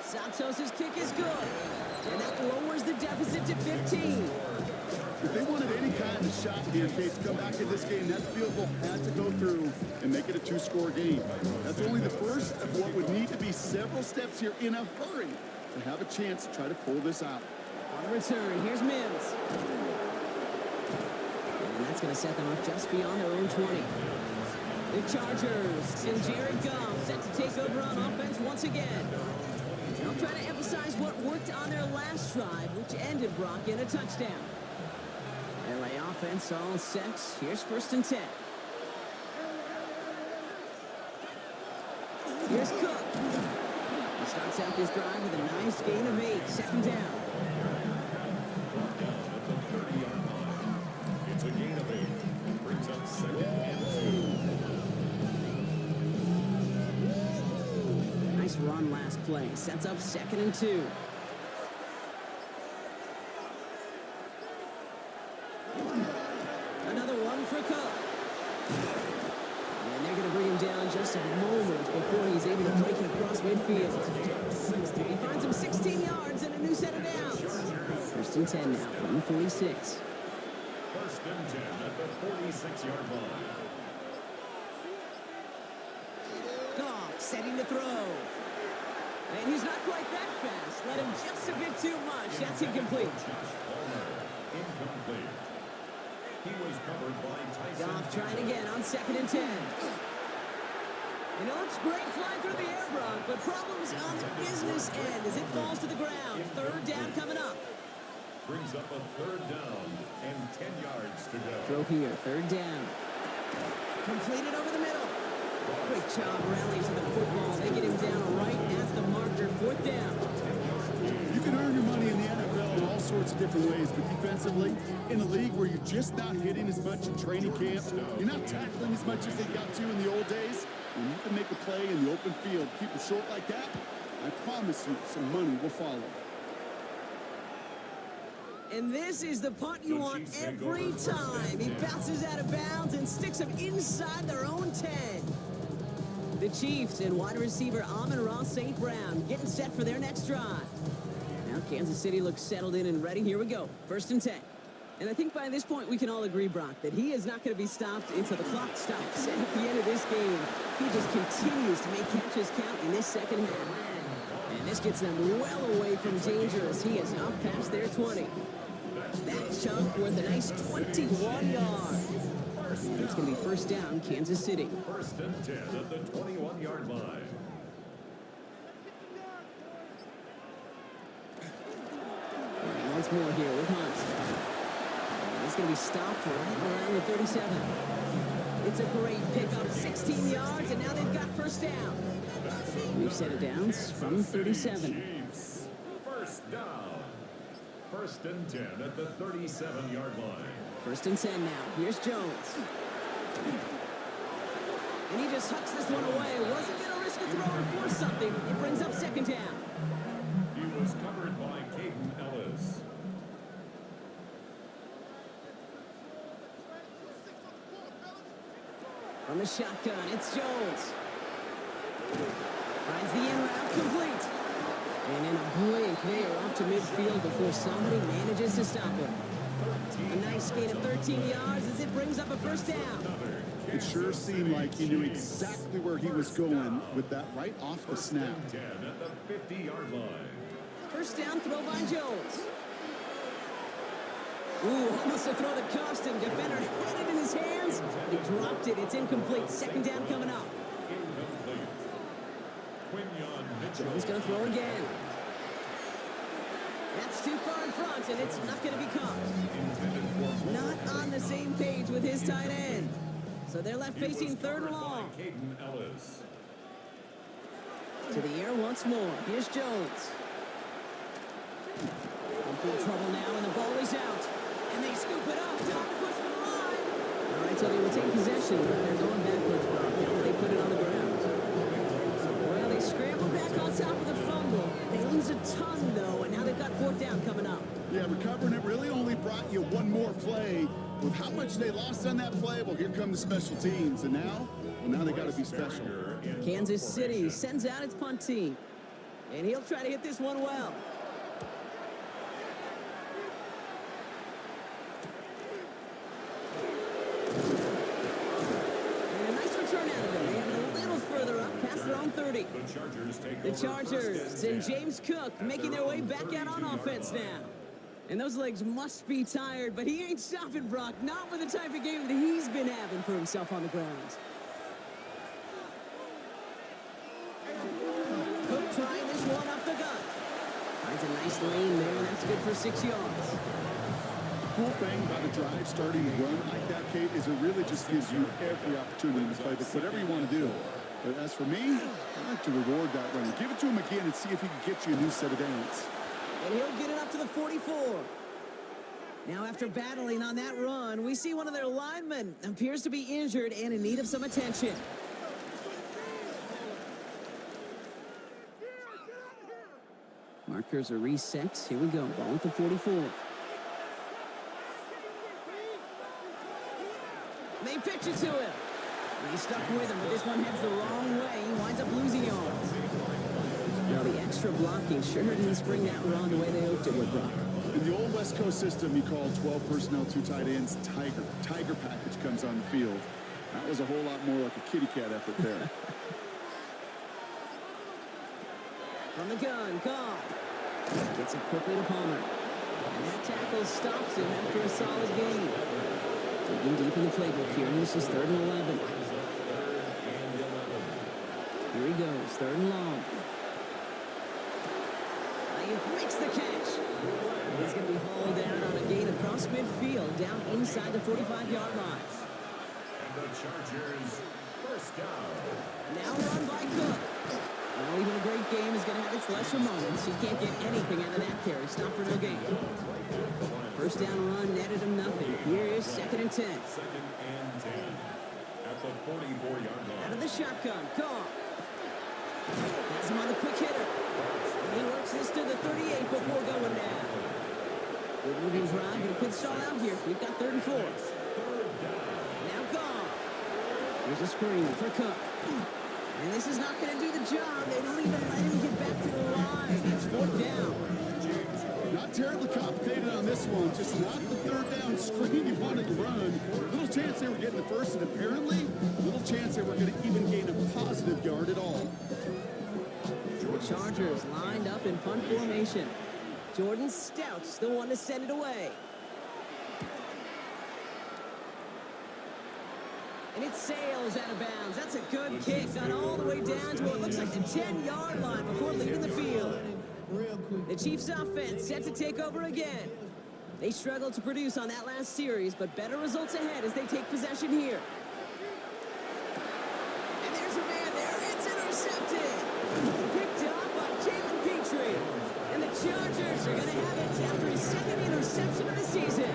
Santos' kick is good. And that lowers the deficit to 15. If they wanted any kind of shot here, Kate, to come back in this game, that field goal had to go through and make it a 2-score game. That's only the first of what would need to be several steps here in a hurry to have a chance to try to pull this out. On On return, here's Mims. And that's going to set them up just beyond their own 20. The Chargers and Jared Goff set to take over on offense once again. They'll try to emphasize what worked on their last drive, which ended Brock in a touchdown. LA offense all set. Here's 1st and 10. Here's Cook. He starts out this drive with a nice gain of 8. 2nd down. It's a gain of 8. Brings up 2nd and 2. Nice run last play. Sets up 2nd and 2. Another one for Cook. And they're going to bring him down just a moment before he's able to break it across midfield. He finds him 16 yards and a new set of downs. 1st and 10 now from the 46. 1st and 10 at the 46-yard line. Goff setting the throw. And he's not quite that fast. Let him just a bit too much. That's incomplete. Incomplete. He was covered by Tyson. Goff trying again on 2nd and 10. And it looks great flying through the air, Brock, but problems on the business end as it falls to the ground. 3rd down coming up. Brings up a 3rd down and 10 yards to go. Throw here, 3rd down. Completed over the middle. Great job rallying to the football. They get him down right at the marker. 4th down. You can earn your money in the NFL in all sorts of different ways, but defensively, in a league where you're just not hitting as much in training camp, you're not tackling as much as they got to in the old days, and you can make a play in the open field, keep it short like that, I promise you some money will follow. And this is the punt you want every time. He bounces out of bounds and sticks them inside their own 10. The Chiefs and wide receiver Amon-Ra St. Brown getting set for their next drive. Now Kansas City looks settled in and ready. Here we go. 1st and 10. And I think by this point we can all agree, Brock, that he is not going to be stopped until the clock stops. And at the end of this game, he just continues to make catches count in this 2nd half. And this gets them well away from danger as he is up past their 20. That chunk worth a nice 21 yards. It's going to be 1st down, Kansas City. 1st and 10 at the 21-yard line. And once more here with Hunt. And he's going to be stopped right around the 37. It's a great pickup, 16 yards, and now they've got 1st down. New set of downs from 37. Chiefs. 1st down. 1st and 10 at the 37-yard line. 1st and 10 now. Here's Jones. And he just hucks this one away. Wasn't going to risk a throw or force something. It brings up 2nd down. He was covered by Caden Ellis. From the shotgun, it's Jones. Finds the in route complete. And in a blink, they are up to midfield before somebody manages to stop him. A nice gain of 13 yards as it brings up a 1st down. It sure seemed like he knew exactly where he was going with that right off the snap. 10 at the 50-yard line. 1st down throw by Jones. Ooh, almost a throw that cost him. Defender had it in his hands. He dropped it. It's incomplete. 2nd down coming up. Incomplete. Quinyon Mitchell. Jones going to throw again. That's too far in front, and it's not going to be caught. Not on the same page with his tight end. So they're left facing 3rd and long. Caden Ellis. To the air once more. Here's Jones. In big trouble now, and the ball is out. And they scoop it up. Time to push for the line. All right, so they retain possession, but they're going backwards, Brock, after they put it on the ground. Well, they scramble back on top of the fumble. They lose a ton, though, and now they've got 4th down coming up. Yeah, recovering it really only brought you one more play. With how much they lost on that play, well, here come the special teams. And now, well, now they got to be special. Kansas City sends out its punt team. And he'll try to hit this one well. And a nice return out of them. They have it a little further up, past their own 30. The Chargers take The over Chargers 1st and James Cook making their way back out on offense now. And those legs must be tired, but he ain't stopping, Brock. Not with the type of game that he's been having for himself on the ground. Cook trying this one up the gut. Finds a nice lane there, and that's good for 6 yards. Cool thing about a drive starting to run like that, Kate, is it really just gives you every opportunity in the playbook, whatever you want to do. But as for me, I like to reward that run. Give it to him again and see if he can get you a new set of downs. And he'll get it up to the 44. Now, after battling on that run, we see one of their linemen appears to be injured and in need of some attention. Markers are reset. Here we go. Ball at the 44. They pitch it to him. He's stuck with him, but this one heads the wrong way. He winds up losing yards. Well, the extra blocking sure didn't spring that run the way they hoped it would, Brock. In the old West Coast system, you call 12 personnel, 2 tight ends, Tiger. Tiger package comes on the field. That was a whole lot more like a kitty cat effort there. From the gun, Goff. Gets it quickly to Palmer. And that tackle stops him after a solid gain. Digging deep in the playbook here. This is 3rd and 11. Here he goes, 3rd and long. He makes the catch. And he's going to be hauled down on a gain across midfield, down inside the 45-yard line. And the Chargers, first down. Now run by Cook. Well, even a great game is going to have its lesser moments. He can't get anything out of that carry. Stop for no gain. First down run netted him nothing. Here is 2nd and 10. 2nd and 10 at the 44-yard line. Out of the shotgun, Goff. Has him on the quick hitter. And he works this to the 38 before going down. Good moving drive, but it could stall out here. We've got 3rd and 4. Now Goff. Here's a screen for Cook. And this is not going to do the job. They don't even let him get back to the line. It's 4th down. Not terribly complicated on this one. Just not the 3rd down screen you wanted to run. Little chance they were getting the first, and apparently, little chance they were going to even gain a positive yard at all. The Chargers lined up in punt formation. Jordan Stout's the one to send it away. And it sails out of bounds. That's a good kick. Got all the way down to what looks like the 10-yard line before leaving the field. The Chiefs' offense set to take over again. They struggled to produce on that last series, but better results ahead as they take possession here. And there's a man there. It's intercepted. Picked up by Jalen Petrie. And the Chargers are going to have it after his 2nd interception of the season.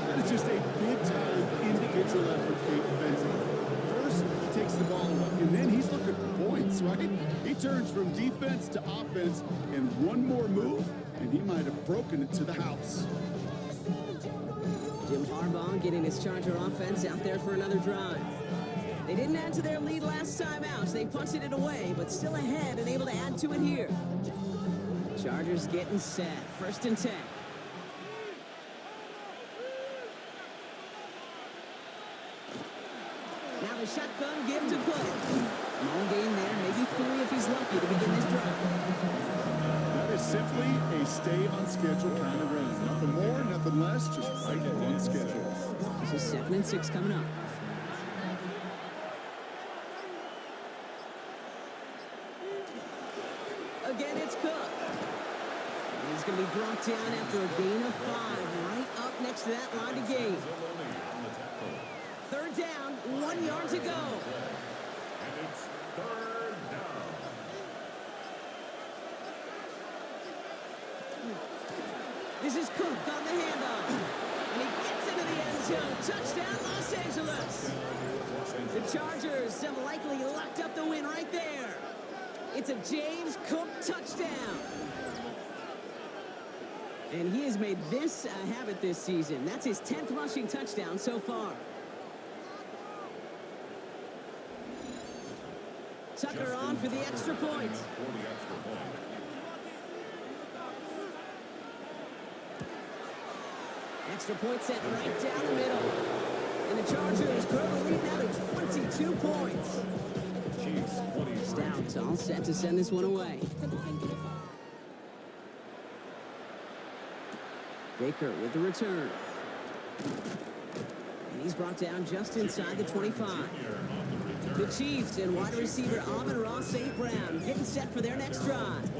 That is just a big-time individual effort, Kate, defensively. First, he takes the ball away, and then he's looking for points, right? He turns from defense to offense, and one more move, and he might have broken it to the house. Jim Harbaugh getting his Charger offense out there for another drive. They didn't add to their lead last time out, so they punted it away, but still ahead and able to add to it here. Chargers getting set. 1st and 10. Now the shotgun give to Cook. Long gain there, maybe 3 if he's lucky to begin this drive. That is simply a stay on schedule kind of run. Nothing more, nothing less, just right on schedule. This is 2nd and 6 coming up. Again, it's Cook. And he's going to be brought down after a gain of 5, right up next to that line of gain. 3rd down, 1 yard to go. And it's 3rd down. This is Cook on the handoff. And he gets into the end zone. Touchdown, Los Angeles. The Chargers have likely locked up the win right there. It's a James Cook touchdown. And he has made this a habit this season. That's his 10th rushing touchdown so far. Tucker on for the extra point. Extra point set right down the middle. And the Chargers grow the lead now to 22 points. Stout all set to send this one away. Baker with the return. And he's brought down just inside the 25. The Chiefs and wide receiver Amon-Ra St. Brown getting set for their next drive.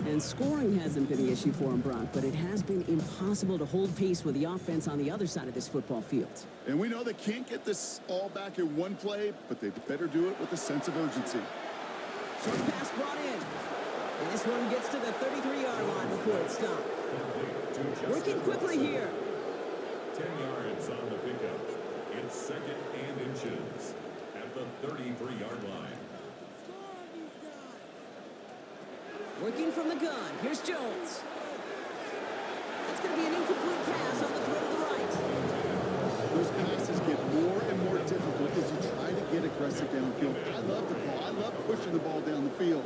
And scoring hasn't been the issue for him, Brock, but it has been impossible to hold pace with the offense on the other side of this football field. And we know they can't get this all back in one play, but they better do it with a sense of urgency. Short pass brought in. And this one gets to the 33-yard line before it's stopped. Working quickly here. 10 yards on the pickup. It's second and inches at the 33-yard line. Working from the gun. Here's Jones. That's going to be an incomplete pass on the throw to the right. Those passes get more and more difficult as you try to get aggressive downfield. I love the ball. I love pushing the ball down the field.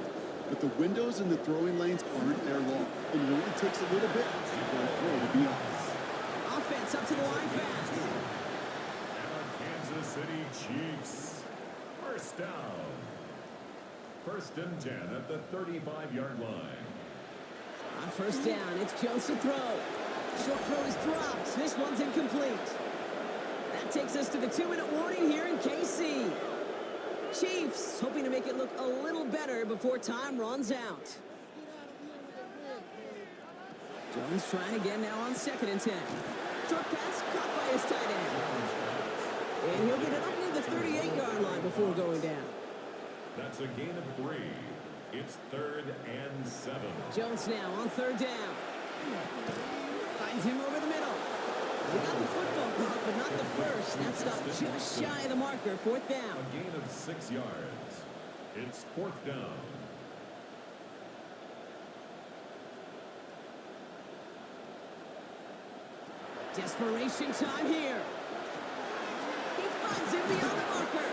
But the windows in the throwing lanes aren't there long. And it only takes a little bit for a throw to be off. Offense up to the line fast. And Kansas City Chiefs. First down. First and 10 at the 35-yard line. On first down, it's Jones to throw. Short throw is dropped. This one's incomplete. That takes us to the 2-minute warning here in KC. Chiefs hoping to make it look a little better before time runs out. Jones trying again now on second and 10. Short pass caught by his tight end. And he'll get it up near the 38-yard line before going down. That's a gain of 3. It's 3rd and 7. Jones now on third down. Finds him over the middle. He got the football caught, but not the first. That stopped just shy of the marker. Fourth down. A gain of 6 yards. It's 4th down. Desperation time here. He finds him beyond the marker.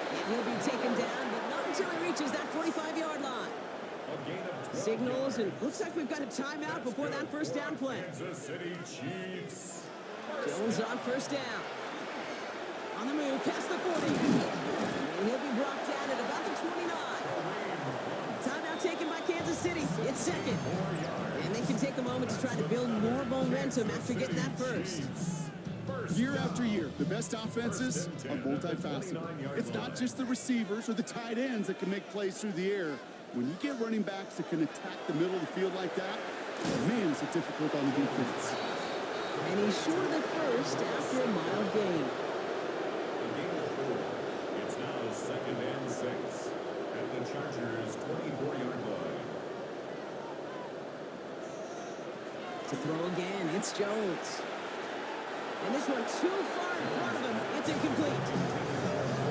And he'll be taken down, but not until he reaches that 45-yard line. A gain of 12 Signals, and yards. looks like we've got a timeout before that first down play. Kansas City Chiefs. Jones on first down. On the move, past the 40. And he'll be brought down at about the 29. Timeout taken by Kansas City. It's second. And they can take a moment to try to build more momentum after getting that first. Year after year, the best offenses are multifaceted. It's not just the receivers or the tight ends that can make plays through the air. When you get running backs that can attack the middle of the field like that, man, is it difficult on the defense. And he's short of the first after a mild gain. A gain of 4. It's now 2nd and 6 at the Chargers' 24-yard line. To throw again, it's Jones. And this one too far in front of him. It's incomplete.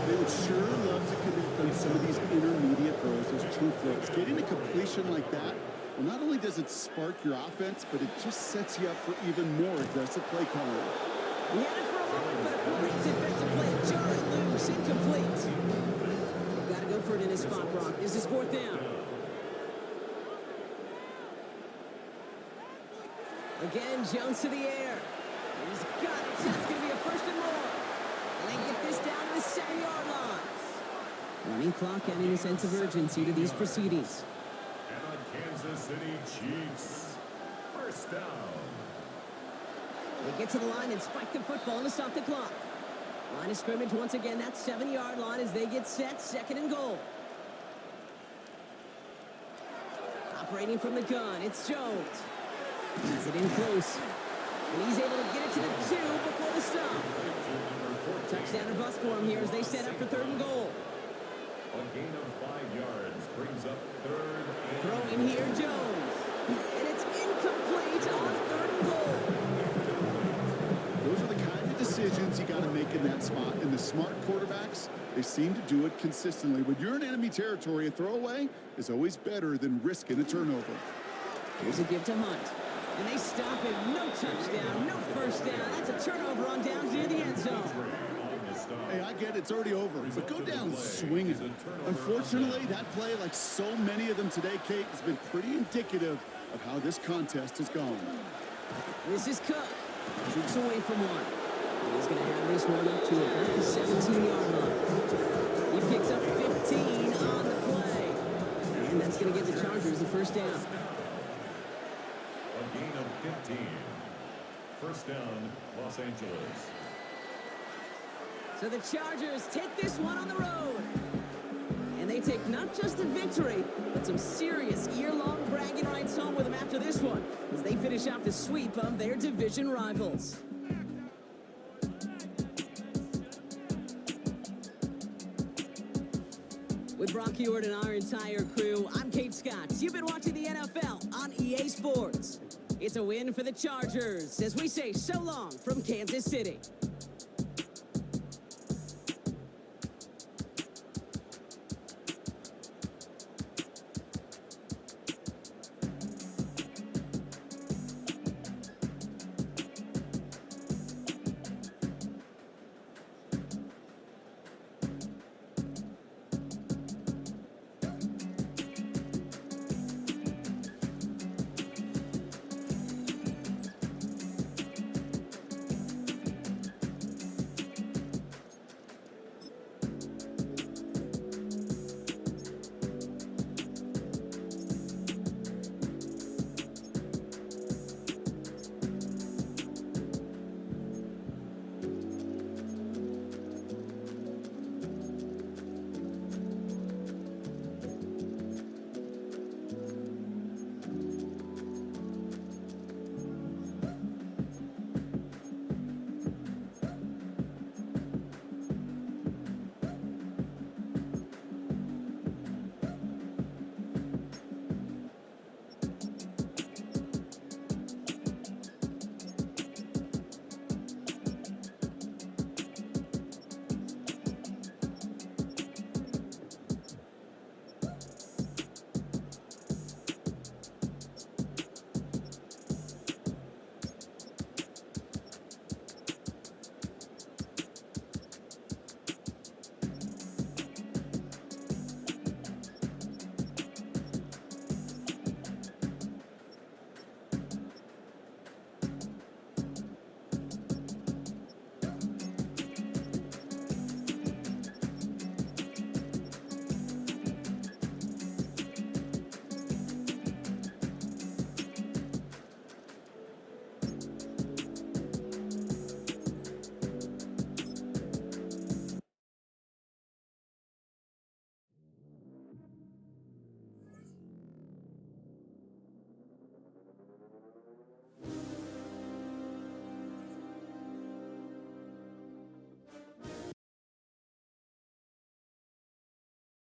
They would sure love to connect on some of these intermediate throws, those true throws. Getting a completion like that, well, not only does it spark your offense, but it just sets you up for even more aggressive play calling. He had it for a moment, but a great defensive play. Jarring loose, incomplete. You've got to go for it in his spot, Brock. This is 4th down. Again, Jones to the air. He's got it. That's going to be a first and more. And they get this down to the 7-yard line. Running clock adding a sense of urgency to these proceedings. And on Kansas City Chiefs, first down. They get to the line and spike the football to stop the clock. Line of scrimmage once again, that 7-yard line as they get set, 2nd and goal. Operating from the gun, it's Jones. Has it in close. And he's able to get it to the 2 before the stop. Touchdown or bust for him here as they set up for 3rd and goal. A gain of 5 yards brings up 3rd and Throwing here, Jones. And it's incomplete on 3rd and goal. Those are the kind of decisions you got to make in that spot. And the smart quarterbacks, they seem to do it consistently. When you're in enemy territory, a throwaway is always better than risking a turnover. Here's a give to Hunt. And they stop him. No touchdown, no first down. That's a turnover on downs near the end zone. Hey, I get it, it's already over, but go down swinging. Unfortunately, that play, like so many of them today, Kate, has been pretty indicative of how this contest has gone. This is Cook. Keeps away from one. And he's going to have this one up to about the 17-yard line. He picks up 15 on the play. And that's going to give the Chargers the first down. A gain of 15. First down, Los Angeles. So the Chargers take this one on the road. And they take not just a victory, but some serious year-long bragging rights home with them after this one, as they finish off the sweep of their division rivals. With Brock Ewart and our entire crew, I'm Kate Scott. You've been watching the NFL on EA Sports. It's a win for the Chargers as we say so long from Kansas City.